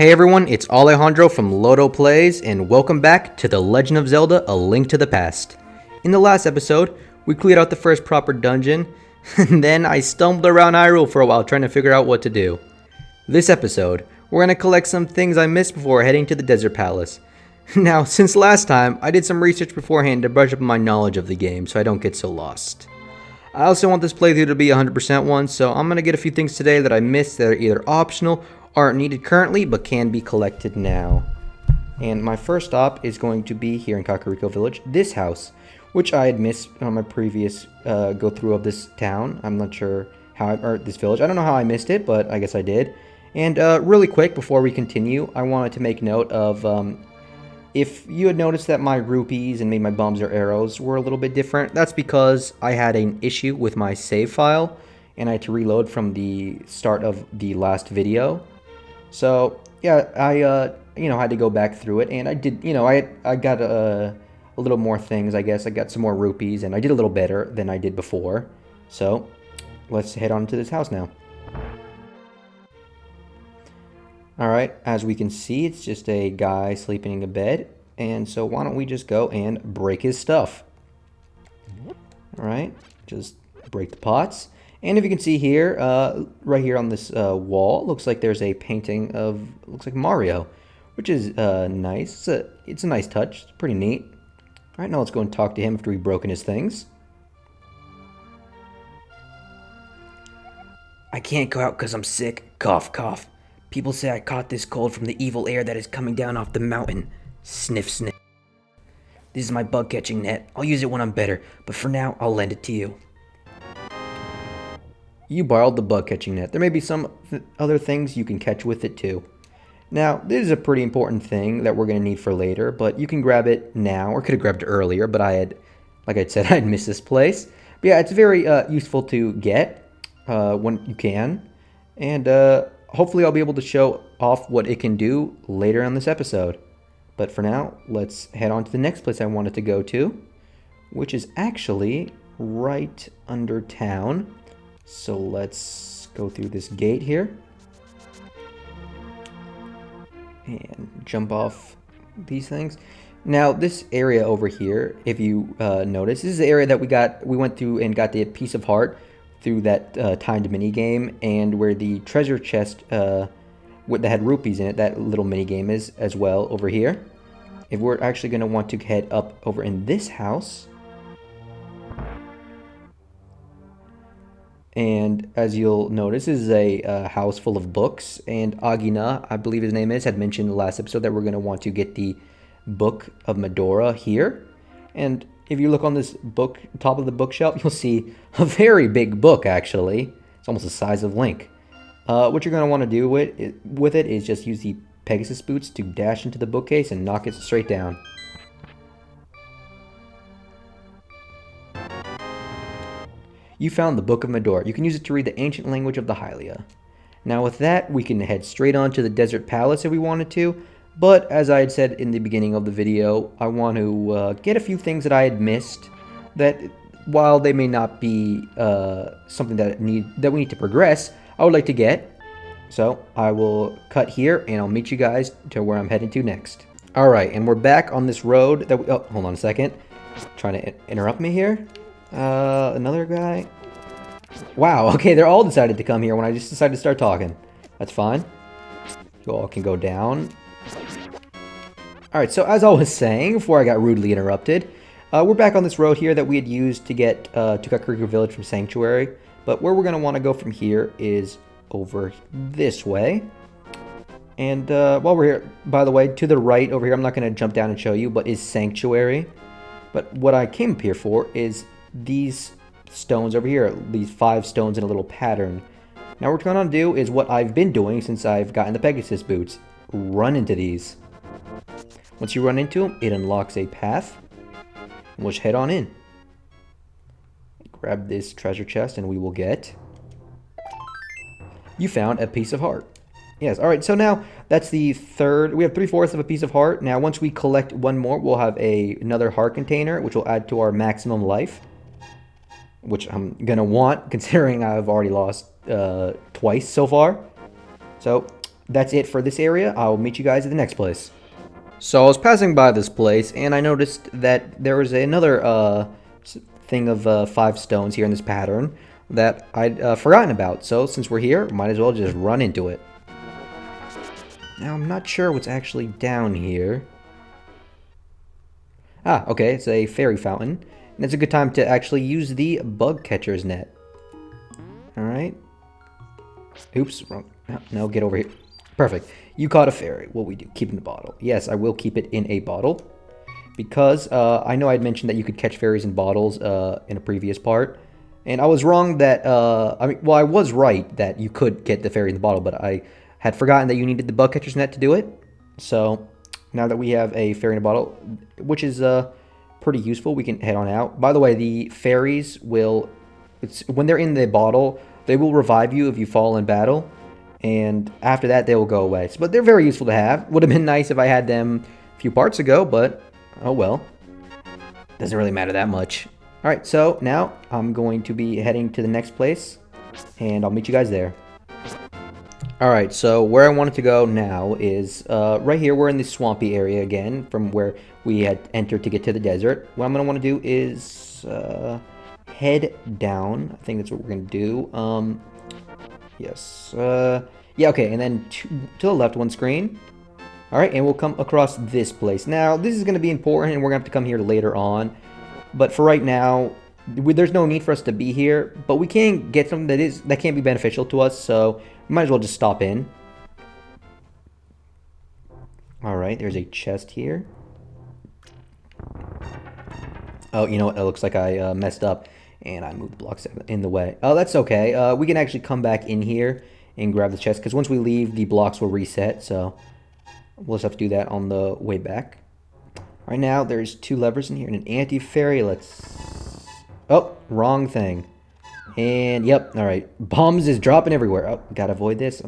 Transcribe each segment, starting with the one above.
Hey everyone, it's Alejandro from Loto Plays, and welcome back to The Legend of Zelda: A Link to the Past. In the last episode, we cleared out the first proper dungeon, and then I stumbled around Hyrule for a while trying to figure out what to do. This episode, we're going to collect some things I missed before heading to the Desert Palace. Now, since last time, I did some research beforehand to brush up my knowledge of the game so I don't get so lost. I also want this playthrough to be a 100% one, so I'm going to get a few things today that I missed that are either optional, aren't needed currently, but can be collected now. And my first stop is going to be here in Kakariko Village, this house, which I had missed on my previous go through of this town. I'm not sure how or this village. I don't know how I missed it, but I guess I did. And really quick, before we continue, I wanted to make note of if you had noticed that my rupees and maybe my bombs or arrows were a little bit different, that's because I had an issue with my save file, and I had to reload from the start of the last video. So yeah, I had to go back through it, and I did. I got a little more things. I guess I got some more rupees, and I did a little better than I did before. So let's head on to this house now. All right, as we can see, it's just a guy sleeping in a bed, and so why don't we just go and break his stuff? All right, just break the pots. And if you can see here, right here on this wall, looks like there's a painting of, looks like Mario, which is nice. It's a nice touch. It's pretty neat. All right, now let's go and talk to him after we've broken his things. I can't go out because I'm sick. Cough, cough. People say I caught this cold from the evil air that is coming down off the mountain. Sniff, sniff. This is my bug catching net. I'll use it when I'm better, but for now, I'll lend it to you. You borrowed the bug catching net. There may be some other things you can catch with it too. Now, this is a pretty important thing that we're going to need for later, but you can grab it now, or could have grabbed it earlier, but like I said, I'd missed this place. But yeah, it's very useful to get when you can, and hopefully I'll be able to show off what it can do later on this episode. But for now, let's head on to the next place I wanted to go to, which is actually right under town. So let's go through this gate here and jump off these things. Now this area over here, if you notice, this is the area that we went through and got the piece of heart through that timed mini game, and where the treasure chest that had rupees in it, that little mini game is as well over here. If we're actually going to want to head up over in this house, and as you'll notice, this is a house full of books, and Agina, I believe his name is, had mentioned in the last episode that we're going to want to get the Book of Medora here. And if you look on this book, top of the bookshelf, you'll see a very big book, actually. It's almost the size of Link. What you're going to want to do with it is just use the Pegasus boots to dash into the bookcase and knock it straight down. You found the Book of Medora. You can use it to read the ancient language of the Hylia. Now with that, we can head straight on to the Desert Palace if we wanted to, but as I had said in the beginning of the video, I want to get a few things that I had missed that, while they may not be something that we need to progress, I would like to get. So I will cut here and I'll meet you guys to where I'm heading to next. Alright, and we're back on this road that oh, hold on a second. Trying to interrupt me here. Another guy. Wow, okay, they're all decided to come here when I just decided to start talking. That's fine. You all can go down. Alright, so as I was saying before I got rudely interrupted, we're back on this road here that we had used to get to Kakariko Village from Sanctuary. But where we're going to want to go from here is over this way. And while we're here, by the way, to the right over here, I'm not going to jump down and show you, but is Sanctuary. But what I came up here for is these stones over here, these 5 stones in a little pattern. Now what we're going to do is what I've been doing since I've gotten the Pegasus boots. Run into these. Once you run into them, it unlocks a path. And we'll just head on in. Grab this treasure chest and we will get... You found a piece of heart. Yes, alright, so now that's the third. We have 3/4 of a piece of heart. Now once we collect one more, we'll have another heart container, which will add to our maximum life. Which I'm gonna want, considering I've already lost twice so far. So that's it for this area. I'll meet you guys at the next place. So I was passing by this place, and I noticed that there was another thing of 5 stones here in this pattern that I'd forgotten about. So since we're here, might as well just run into it. Now I'm not sure what's actually down here. Ah, okay, it's a fairy fountain. And it's a good time to actually use the bug catcher's net. Alright. Oops, wrong. No, get over here. Perfect. You caught a fairy. What we do? Keep it in a bottle. Yes, I will keep it in a bottle. Because I know I'd mentioned that you could catch fairies in bottles in a previous part. And I was wrong that, I was right that you could get the fairy in the bottle, but I had forgotten that you needed the bug catcher's net to do it. So, now that we have a fairy in a bottle, which is pretty useful, we can head on out. By the way, the fairies will, when they're in the bottle, they will revive you if you fall in battle. And after that, they will go away. But they're very useful to have. Would have been nice if I had them a few parts ago, but oh well. Doesn't really matter that much. Alright, so now I'm going to be heading to the next place, and I'll meet you guys there. Alright, so where I wanted to go now is right here. We're in the swampy area again, from where we had entered to get to the desert. What I'm going to want to do is head down. I think that's what we're going to do. Yes. Yeah, okay, and then to the left one screen. Alright, and we'll come across this place. Now, this is going to be important, and we're going to have to come here later on. But for right now, there's no need for us to be here. But we can get something that can be beneficial to us, so we might as well just stop in. Alright, there's a chest here. Oh, you know what? It looks like I messed up. And I moved the blocks in the way. Oh, that's okay. We can actually come back in here and grab the chest. Because once we leave, the blocks will reset. So we'll just have to do that on the way back. Right now, there's 2 levers in here and an anti-fairy. Let's... Oh, wrong thing. And, yep, alright. Bombs is dropping everywhere. Oh, gotta avoid this.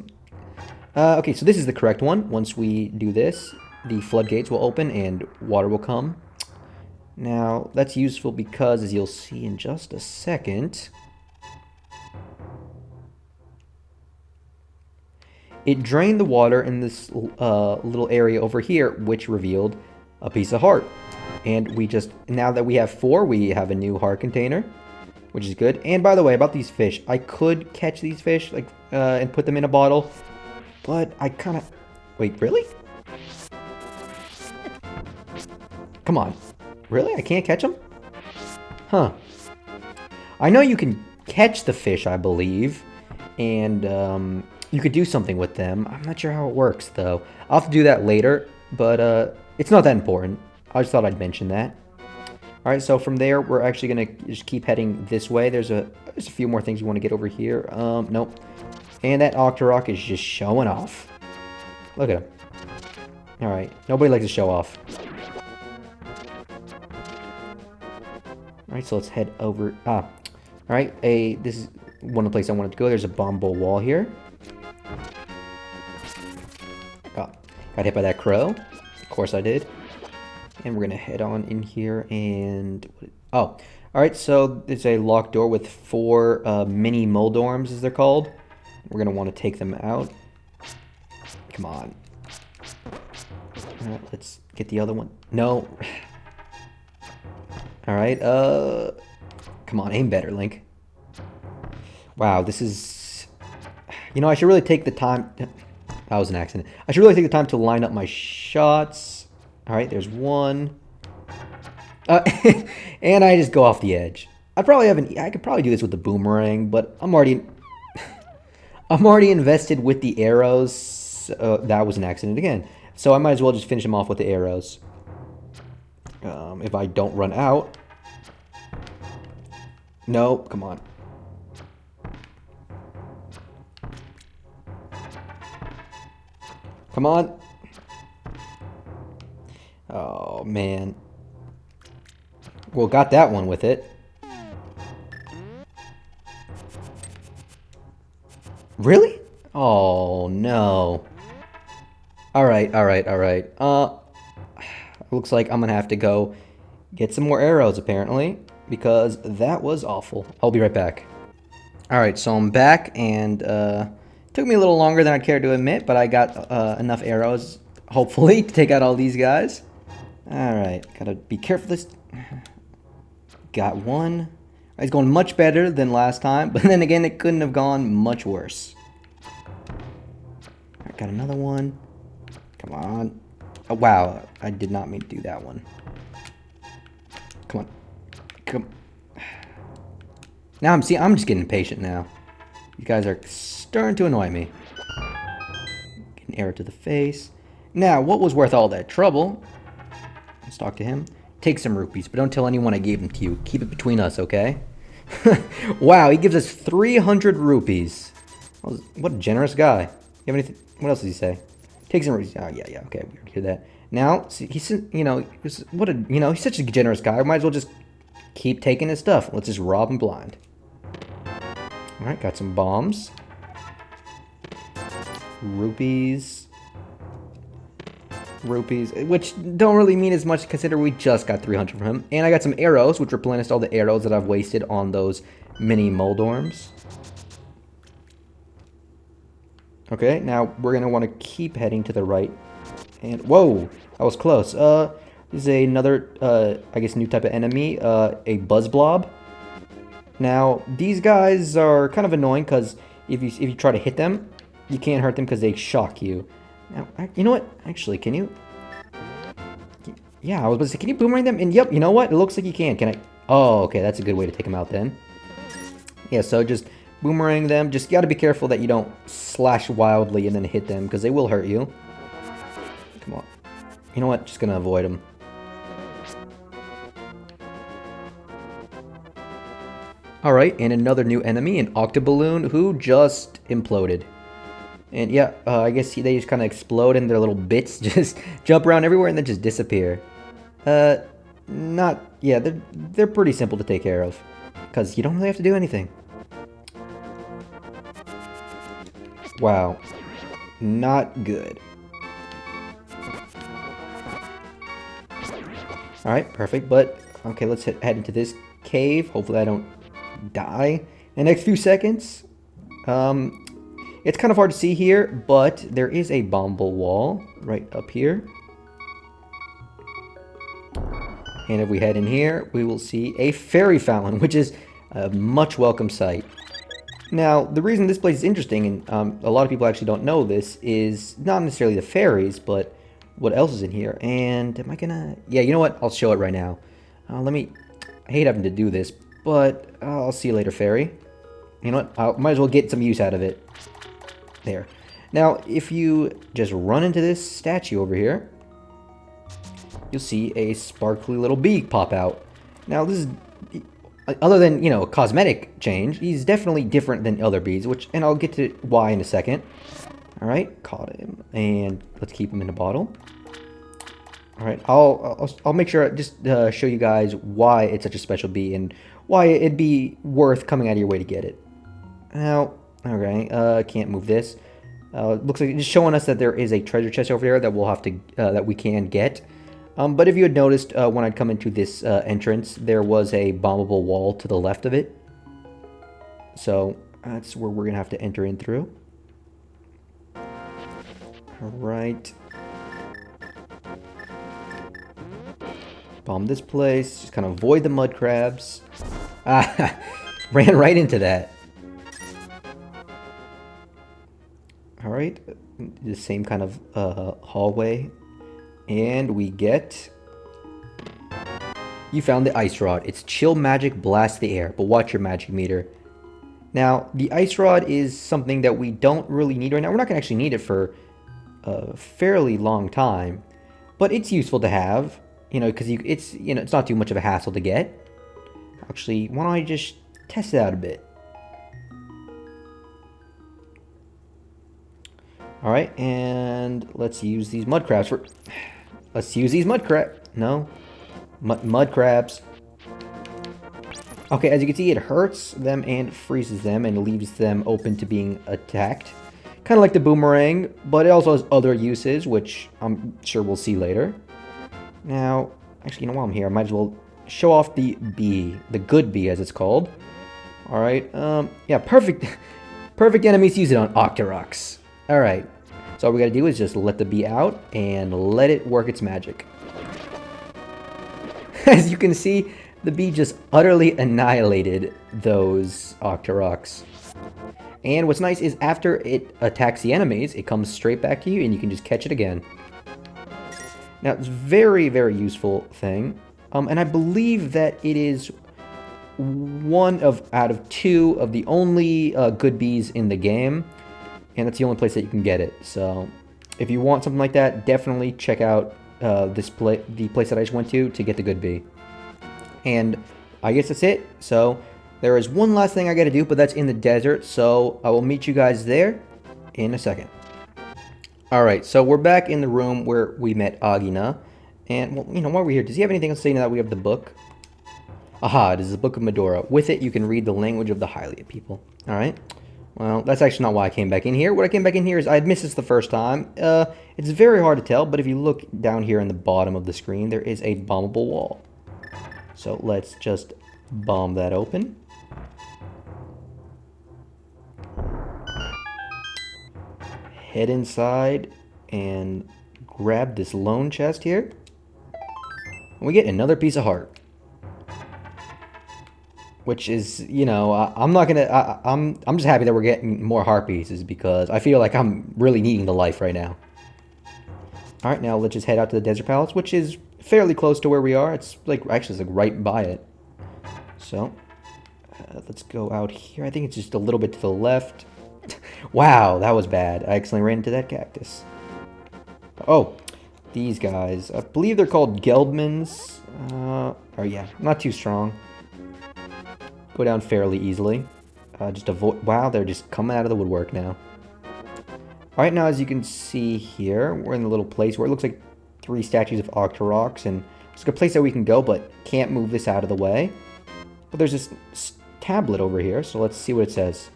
Okay, so this is the correct one. Once we do this, the floodgates will open and water will come. Now, that's useful because, as you'll see in just a second, it drained the water in this little area over here, which revealed a piece of heart. And we just, now that we have 4, we have a new heart container, which is good. And by the way, about these fish, I could catch these fish like and put them in a bottle, but I kind of... Wait, really? Come on. Really? I can't catch them? Huh. I know you can catch the fish, I believe. And you could do something with them. I'm not sure how it works, though. I'll have to do that later. But it's not that important. I just thought I'd mention that. Alright, so from there, we're actually going to just keep heading this way. There's a few more things you want to get over here. Nope. And that Octorok is just showing off. Look at him. Alright, nobody likes to show off. Alright, so let's head over. Alright, this is one of the places I wanted to go. There's a bombo wall here. Oh, got hit by that crow. Of course I did. And we're going to head on in here and... Oh, alright, so there's a locked door with 4 mini Moldorms, as they're called. We're going to want to take them out. Come on. Alright, let's get the other one. No. Alright, come on, aim better, Link. Wow, this is... You know, I should really take the time... That was an accident. I should really take the time to line up my shots. Alright, there's one. And I just go off the edge. I could probably do this with the boomerang, but I'm already... I'm already invested with the arrows. That was an accident again. So I might as well just finish them off with the arrows. If I don't run out. No, come on. Come on. Oh, man. Well, got that one with it. Really? Oh, no. Alright, alright, alright. Looks like I'm gonna have to go get some more arrows, apparently, because that was awful. I'll be right back. Alright, so I'm back, and Took me a little longer than I care to admit, but I got enough arrows, hopefully, to take out all these guys. Alright, gotta be careful this... Got one. It's going much better than last time, but then again, it couldn't have gone much worse. Alright, got another one. Come on. Oh, wow, I did not mean to do that one. Come on. Come. Now I'm just getting impatient now. You guys are starting to annoy me. Get an arrow to the face. Now, what was worth all that trouble? Let's talk to him. Take some rupees, but don't tell anyone I gave them to you. Keep it between us, okay? Wow, he gives us 300 rupees. What a generous guy. You have anything? What else does he say? Take some rupees. Oh, yeah, okay, we already hear that. Now, see, he's, he's such a generous guy. I might as well just keep taking his stuff. Let's just rob him blind. All right, got some bombs. Rupees, which don't really mean as much considering we just got 300 from him. And I got some arrows, which replenished all the arrows that I've wasted on those mini Moldorms. Okay, now we're going to want to keep heading to the right. And, whoa, that was close. This is another, I guess, new type of enemy, a Buzz Blob. Now, these guys are kind of annoying because if you try to hit them, you can't hurt them because they shock you. Now, you know what? Actually, can you? Yeah, I was about to say, can you boomerang them? And yep, you know what? It looks like you can. Can I? Oh, okay, that's a good way to take them out then. Yeah, so just boomerang them. Just gotta be careful that you don't slash wildly and then hit them because they will hurt you. Come on. You know what? Just gonna avoid them. Alright, and another new enemy, an Octoballoon, who just imploded. And yeah, I guess they just kind of explode and their little bits just jump around everywhere and then just disappear. Yeah, they're pretty simple to take care of. Because you don't really have to do anything. Wow. Not good. Alright, perfect, but okay, let's head into this cave. Hopefully I don't die in the next few seconds. It's kind of hard to see here, but there is a bombable wall right up here. And if we head in here, we will see a fairy fountain, which is a much welcome sight. Now, the reason this place is interesting, and a lot of people actually don't know this, is not necessarily the fairies, but what else is in here. And am I gonna... Yeah, you know what? I'll show it right now. I hate having to do this, but I'll see you later, fairy. You know what? I might as well get some use out of it. There. Now, if you just run into this statue over here, you'll see a sparkly little bee pop out. Now, this is, other than, a cosmetic change, he's definitely different than other bees, and I'll get to why in a second. Alright, caught him, and let's keep him in a bottle. Alright, I'll make sure I just show you guys why it's such a special bee, and why it'd be worth coming out of your way to get it. Now, okay, can't move this. Looks like it's showing us that there is a treasure chest over there that we'll have to that we can get. But if you had noticed when I'd come into this entrance, there was a bombable wall to the left of it. So that's where we're gonna have to enter in through. All right. Bomb this place. Just kind of avoid the mud crabs. Ah, ran right into that. Alright, the same kind of hallway. And we get... You found the ice rod. It's chill magic, blast the air, but watch your magic meter. Now, the ice rod is something that we don't really need right now. We're not going to actually need it for a fairly long time. But it's useful to have, because it's not too much of a hassle to get. Actually, why don't I just test it out a bit? Alright, and let's use these mud crabs for... Let's use these mud crabs. No. Mud crabs. Okay, as you can see, it hurts them and freezes them and leaves them open to being attacked. Kind of like the boomerang, but it also has other uses, which I'm sure we'll see later. Now, actually, while I'm here, I might as well show off the bee. The good bee, as it's called. Alright, yeah, perfect. Perfect enemies to use it on Octoroks. Alright, so all we gotta do is just let the bee out and let it work its magic. As you can see, the bee just utterly annihilated those Octoroks. And what's nice is after it attacks the enemies, it comes straight back to you and you can just catch it again. Now, it's very, very useful thing. And I believe that it is one out of two of the only good bees in the game. And that's the only place that you can get it. So if you want something like that, definitely check out the place that I just went to get the good bee. And I guess that's it. So there is one last thing I got to do, but that's in the desert. So I will meet you guys there in a second. Alright, so we're back in the room where we met Agina. And, well, while we're here, does he have anything else to say now that we have the book? Aha, it is the Book of Medora. With it, you can read the language of the Hylia people. Alright. Well, that's actually not why I came back in here. What I came back in here is I had missed this the first time. It's very hard to tell, but if you look down here in the bottom of the screen, there is a bombable wall. So let's just bomb that open. Head inside and grab this lone chest here. And we get another piece of heart. Which is, I'm not gonna, I'm just happy that we're getting more heart pieces because I feel like I'm really needing the life right now. Alright, now let's just head out to the Desert Palace, which is fairly close to where we are. It's actually it's right by it. So, let's go out here. I think it's just a little bit to the left. Wow, that was bad. I accidentally ran into that cactus. Oh, these guys. I believe they're called Geldmans. Oh yeah, not too strong. Go down fairly easily. Just avoid... Wow, they're just coming out of the woodwork now. Alright, now as you can see here, we're in a little place where it looks like 3 statues of Octoroks, and it's a place that we can go, but can't move this out of the way. But there's this tablet over here, so let's see what it says.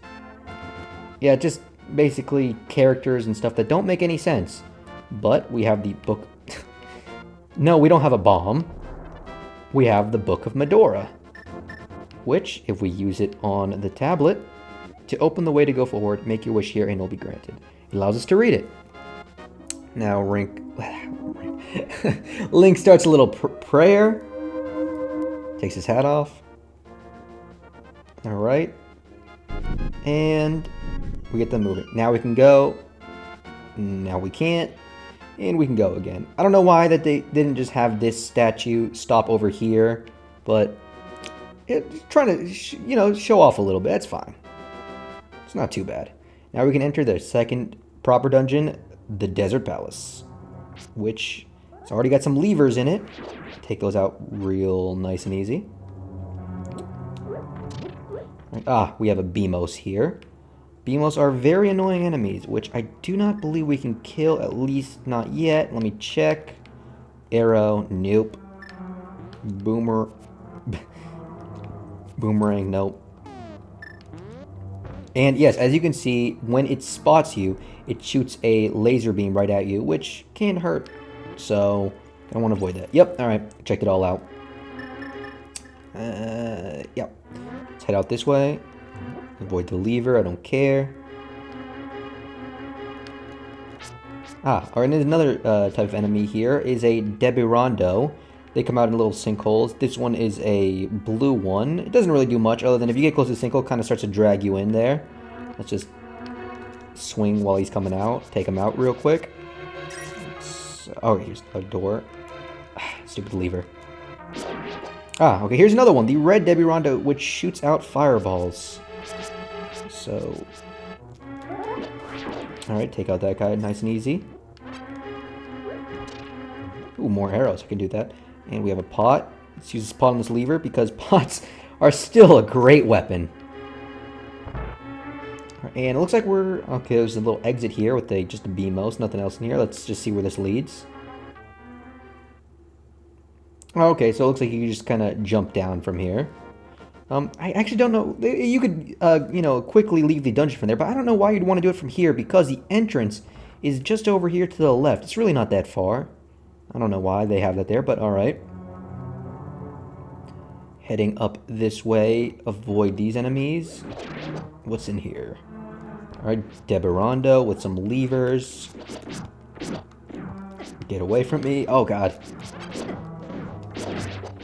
Yeah, just basically characters and stuff that don't make any sense. But we have the book... No, we don't have a bomb. We have the Book of Medora. Which, if we use it on the tablet, to open the way to go forward, make your wish here and it'll be granted. It allows us to read it. Now, Link starts a little prayer. Takes his hat off. Alright. And we get them moving. Now we can go. Now we can't. And we can go again. I don't know why that they didn't just have this statue stop over here, but trying to, show off a little bit. That's fine. It's not too bad. Now we can enter the second proper dungeon, the Desert Palace, which it's already got some levers in it. Take those out real nice and easy. Ah, we have a Beamos here. Beamos are very annoying enemies, which I do not believe we can kill, at least not yet. Let me check. Arrow, nope. Boomerang, nope. And yes, as you can see, when it spots you, it shoots a laser beam right at you, which can hurt. So, I want to avoid that. Yep, alright, checked it all out. Yep. Let's head out this way. Avoid the lever, I don't care. Ah, alright, there's another type of enemy here, is a Debirondo. They come out in little sinkholes. This one is a blue one. It doesn't really do much other than if you get close to the sinkhole, it kind of starts to drag you in there. Let's just swing while he's coming out. Take him out real quick. Oh, here's a door. Stupid lever. Ah, okay, here's another one. The red Debirondo, which shoots out fireballs. So... Alright, take out that guy nice and easy. Ooh, more arrows. I can do that. And we have a pot. Let's use this pot on this lever because pots are still a great weapon. And it looks like we're... Okay, there's a little exit here with just a Beamos. Nothing else in here. Let's just see where this leads. Okay, so it looks like you can just kind of jump down from here. I actually don't know. You could, quickly leave the dungeon from there, but I don't know why you'd want to do it from here because the entrance is just over here to the left. It's really not that far. I don't know why they have that there, but alright. Heading up this way. Avoid these enemies. What's in here? Alright, Deborando with some levers. Get away from me. Oh, God.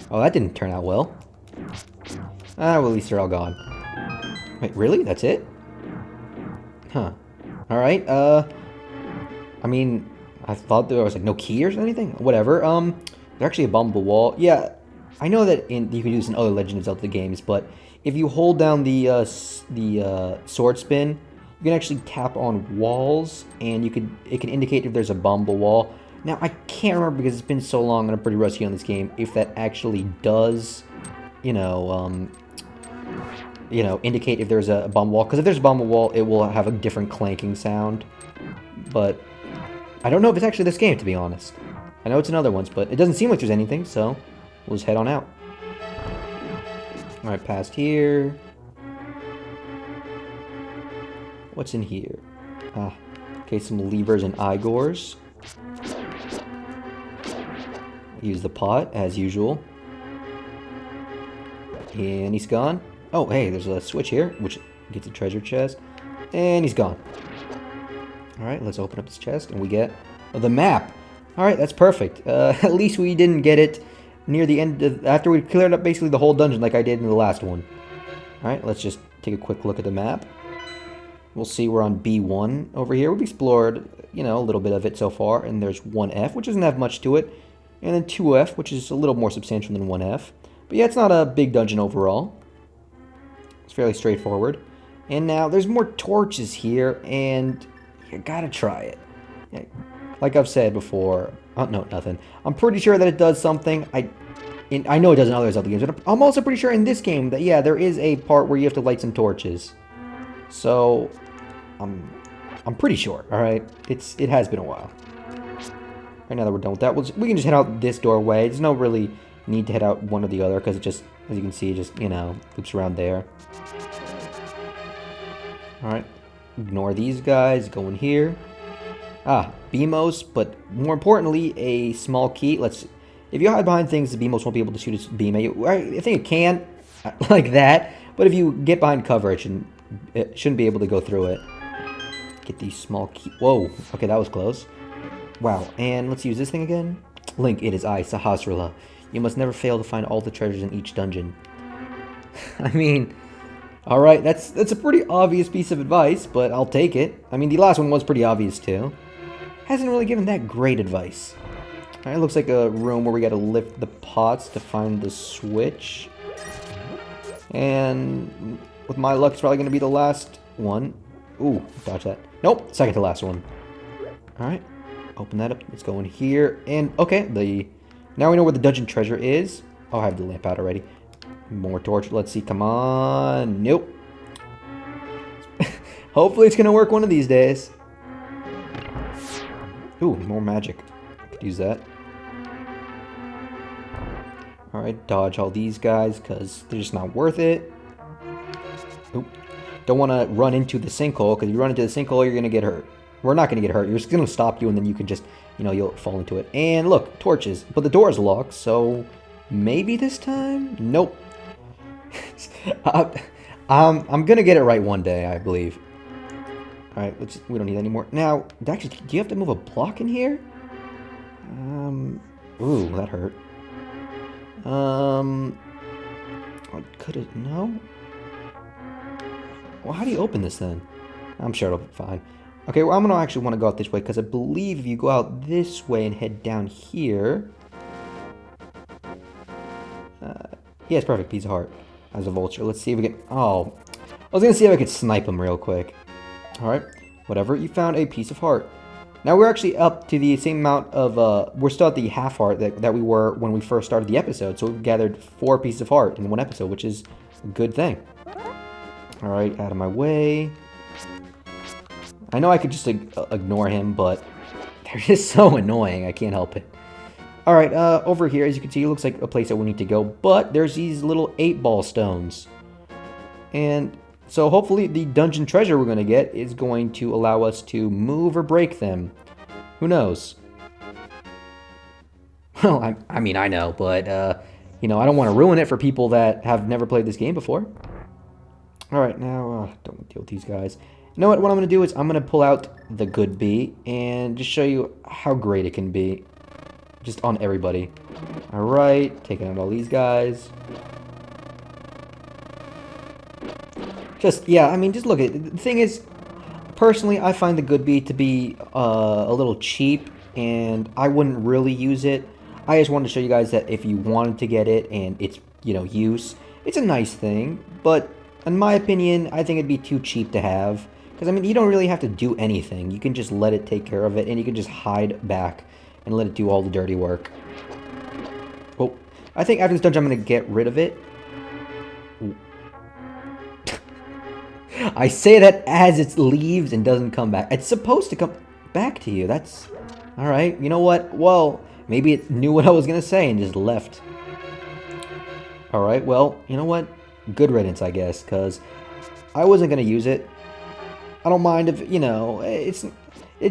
Oh, that didn't turn out well. Ah, well, at least they're all gone. Wait, really? That's it? Huh. Alright, I mean, I thought there was, like, no key or anything. Whatever. There's actually a bombable wall. Yeah, I know that you can do this in other Legend of Zelda games, but if you hold down the sword spin, you can actually tap on walls, and it can indicate if there's a bombable wall. Now, I can't remember because it's been so long and I'm pretty rusty on this game, if that actually does, indicate if there's a bomb wall. Because if there's a bomb wall, it will have a different clanking sound. But I don't know if it's actually this game, to be honest. I know it's in other ones, but it doesn't seem like there's anything, so we'll just head on out. Alright, past here. What's in here? Ah, okay, some levers and Igors. Use the pot, as usual. And he's gone. Oh, hey, there's a switch here, which gets a treasure chest. And he's gone. Alright, let's open up this chest, and we get the map. Alright, that's perfect. At least we didn't get it near the end of... After we cleared up basically the whole dungeon like I did in the last one. Alright, let's just take a quick look at the map. We'll see we're on B1 over here. We've explored, a little bit of it so far, and there's 1F, which doesn't have much to it. And then 2F, which is a little more substantial than 1F. But yeah, it's not a big dungeon overall. It's fairly straightforward. And now, there's more torches here, and you gotta try it. Yeah, like I've said before... Oh, no, nothing. I'm pretty sure that it does something. I know it does in other Zelda games, but I'm also pretty sure in this game that, yeah, there is a part where you have to light some torches. So, I'm pretty sure, alright? It has been a while. Right now that we're done with that, we can just head out this doorway. There's no really need to head out one or the other, because it just, as you can see, it just, loops around there. Alright. Ignore these guys. Go in here. Ah, Beamos, but more importantly, a small key. If you hide behind things, the Beamos won't be able to shoot a beam at you. I think it can, like that, but if you get behind cover, it shouldn't be able to go through it. Get these small key. Whoa, okay, that was close. Wow, and let's use this thing again. Link, it is I, Sahasrara. You must never fail to find all the treasures in each dungeon. I mean, alright, that's a pretty obvious piece of advice, but I'll take it. I mean, the last one was pretty obvious too. Hasn't really given that great advice. Alright, looks like a room where we gotta lift the pots to find the switch. And with my luck, it's probably gonna be the last one. Ooh, dodge that. Nope, second to last one. Alright, open that up. Let's go in here. And, okay, now we know where the dungeon treasure is. Oh, I have the lamp out already. More torch. Let's see. Come on. Nope. Hopefully it's going to work one of these days. Ooh, more magic. I could use that. Alright, dodge all these guys because they're just not worth it. Oop. Don't want to run into the sinkhole, because if you run into the sinkhole, you're going to get hurt. We're not going to get hurt. You're just going to stop you, and then you can just, you'll fall into it. And look, torches. But the door is locked, so maybe this time? Nope. I'm going to get it right one day, I believe. Alright, we don't need any more. Now, actually, do you have to move a block in here? Ooh, that hurt. Could it? No? Well, how do you open this then? I'm sure it'll be fine. Okay, well, I'm going to actually want to go out this way, because I believe if you go out this way and head down here... yes, perfect. Piece of heart. As a vulture. Let's see if we can... Oh. I was going to see if I could snipe him real quick. Alright. Whatever. You found a piece of heart. Now, we're actually up to the same amount of... we're still at the half heart that we were when we first started the episode. So we've gathered 4 pieces of heart in one episode, which is a good thing. Alright, out of my way. I know I could just ignore him, but they're just so annoying. I can't help it. Alright, over here, as you can see, it looks like a place that we need to go. But there's these little 8-ball stones. And so hopefully the dungeon treasure we're going to get is going to allow us to move or break them. Who knows? Well, I mean, I know, but, I don't want to ruin it for people that have never played this game before. Alright, now, don't deal with these guys. You know what I'm going to do is I'm going to pull out the good bee and just show you how great it can be. Just on everybody. Alright, taking out all these guys. Just, yeah, I mean, just look at it. The thing is, personally, I find the good bee to be a little cheap, and I wouldn't really use it. I just wanted to show you guys that if you wanted to get it and it's, use, it's a nice thing, but in my opinion, I think it'd be too cheap to have. Because, I mean, you don't really have to do anything. You can just let it take care of it, and you can just hide back and let it do all the dirty work. Oh, I think after this dungeon, I'm going to get rid of it. I say that as it leaves and doesn't come back. It's supposed to come back to you. That's... Alright, you know what? Well, maybe it knew what I was going to say and just left. Alright, well, you know what? Good riddance, I guess, because I wasn't going to use it. I don't mind if, it's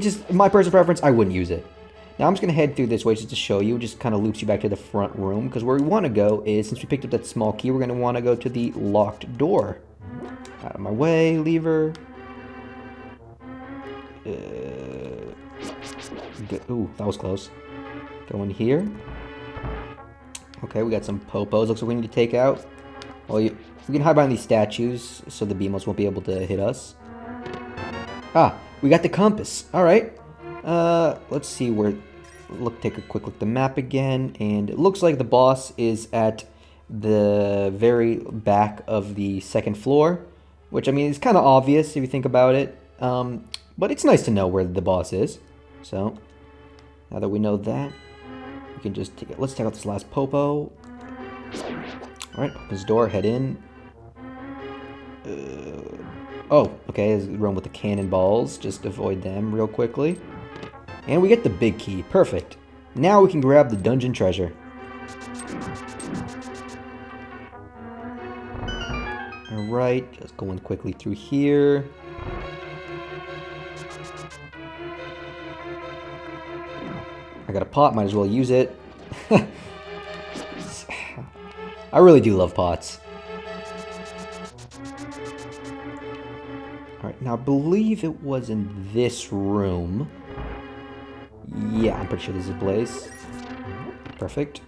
just my personal preference, I wouldn't use it. Now I'm just going to head through this way just to show you, just kind of loops you back to the front room, because where we want to go is, since we picked up that small key, we're going to want to go to the locked door. Out of my way, lever. Ooh, that was close. Go in here. Okay, we got some popos. Looks like we need to take out. Well, we can hide behind these statues so the beamos won't be able to hit us. Ah, we got the compass. All right. Let's see where. Take a quick look at the map again, and it looks like the boss is at the very back of the second floor, which I mean is kind of obvious if you think about it. But it's nice to know where the boss is. So now that we know that, we can just let's take out this last popo. All right, open this door, head in. Oh, okay, there's room with the cannonballs. Just avoid them real quickly. And we get the big key. Perfect. Now we can grab the dungeon treasure. Alright, just going quickly through here. I got a pot, might as well use it. I really do love pots. Alright, now I believe it was in this room. Yeah, I'm pretty sure this is a place. Perfect.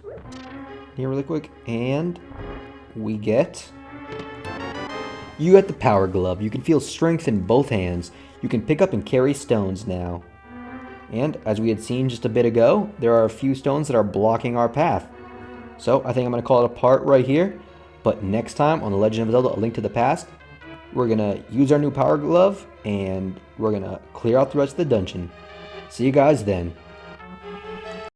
Here really quick. And we get... You got the power glove. You can feel strength in both hands. You can pick up and carry stones now. And as we had seen just a bit ago, there are a few stones that are blocking our path. So I think I'm going to call it a part right here. But next time on The Legend of Zelda, A Link to the Past, we're going to use our new power glove and we're going to clear out the rest of the dungeon. See you guys then.